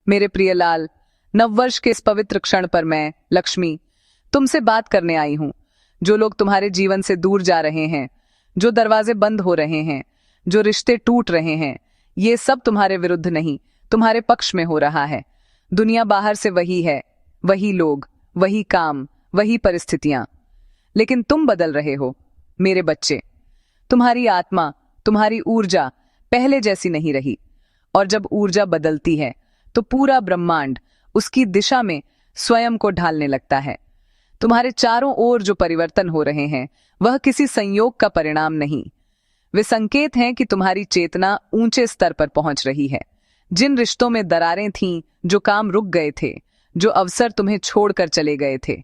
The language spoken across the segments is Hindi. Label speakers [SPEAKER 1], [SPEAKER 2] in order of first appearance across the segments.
[SPEAKER 1] मेरे प्रिय लाल, नववर्ष के इस पवित्र क्षण पर मैं, लक्ष्मी, तुमसे बात करने आई हूं। जो लोग तुम्हारे जीवन से दूर जा रहे हैं, जो दरवाजे बंद हो रहे हैं, जो रिश्ते टूट रहे हैं, ये सब तुम्हारे विरुद्ध नहीं, तुम्हारे पक्ष में हो रहा है। दुनिया बाहर से वही है, वही लोग, वही काम, वही परिस्थितियां, लेकिन तुम बदल रहे हो मेरे बच्चे। तुम्हारी आत्मा, तुम्हारी ऊर्जा पहले जैसी नहीं रही, और जब ऊर्जा बदलती है तो पूरा ब्रह्मांड उसकी दिशा में स्वयं को ढालने लगता है। तुम्हारे चारों ओर जो परिवर्तन हो रहे हैं वह किसी संयोग का परिणाम नहीं, वे संकेत हैं कि तुम्हारी चेतना ऊंचे स्तर पर पहुंच रही है। जिन रिश्तों में दरारें थीं, जो काम रुक गए थे, जो अवसर तुम्हें छोड़कर चले गए थे,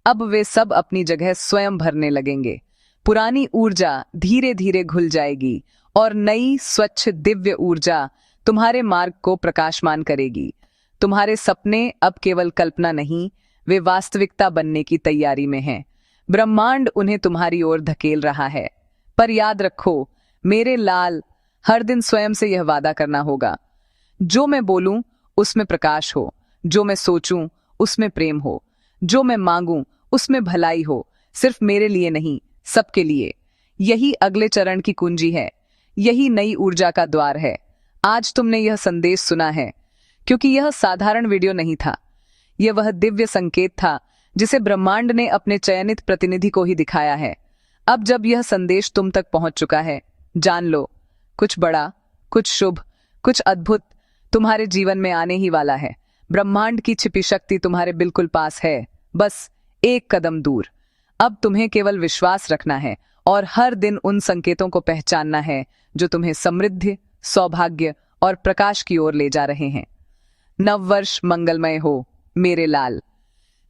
[SPEAKER 1] अब वे सब अपनी जगह स्वयं भरने लगेंगे। पुरानी ऊर्जा धीरे धीरे घुल जाएगी और नई स्वच्छ दिव्य ऊर्जा तुम्हारे मार्ग को प्रकाशमान करेगी। तुम्हारे सपने अब केवल कल्पना नहीं, वे वास्तविकता बनने की तैयारी में हैं। ब्रह्मांड उन्हें तुम्हारी ओर धकेल रहा है। पर याद रखो मेरे लाल, हर दिन स्वयं से यह वादा करना होगा, जो मैं बोलूं उसमें प्रकाश हो, जो मैं सोचूं उसमें प्रेम हो, जो मैं मांगूं उसमें भलाई हो, सिर्फ मेरे लिए नहीं, सबके लिए। यही अगले चरण की कुंजी है, यही नई ऊर्जा का द्वार है। आज तुमने यह संदेश सुना है क्योंकि यह साधारण वीडियो नहीं था, यह वह दिव्य संकेत था जिसे ब्रह्मांड ने अपने चयनित प्रतिनिधि को ही दिखाया है। अब जब यह संदेश तुम तक पहुंच चुका है, जान लो, कुछ बड़ा, कुछ शुभ, कुछ अद्भुत तुम्हारे जीवन में आने ही वाला है। ब्रह्मांड की छिपी शक्ति तुम्हारे बिल्कुल पास है, बस एक कदम दूर। अब तुम्हें केवल विश्वास रखना है और हर दिन उन संकेतों को पहचानना है जो तुम्हें समृद्धि, सौभाग्य और प्रकाश की ओर ले जा रहे हैं। नववर्ष मंगलमय हो मेरे लाल।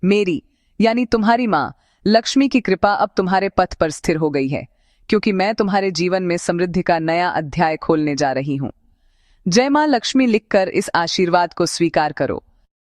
[SPEAKER 1] मेरी यानी तुम्हारी मां लक्ष्मी की कृपा अब तुम्हारे पथ पर स्थिर हो गई है, क्योंकि मैं तुम्हारे जीवन में समृद्धि का नया अध्याय खोलने जा रही हूं। जय मां लक्ष्मी लिखकर इस आशीर्वाद को स्वीकार करो।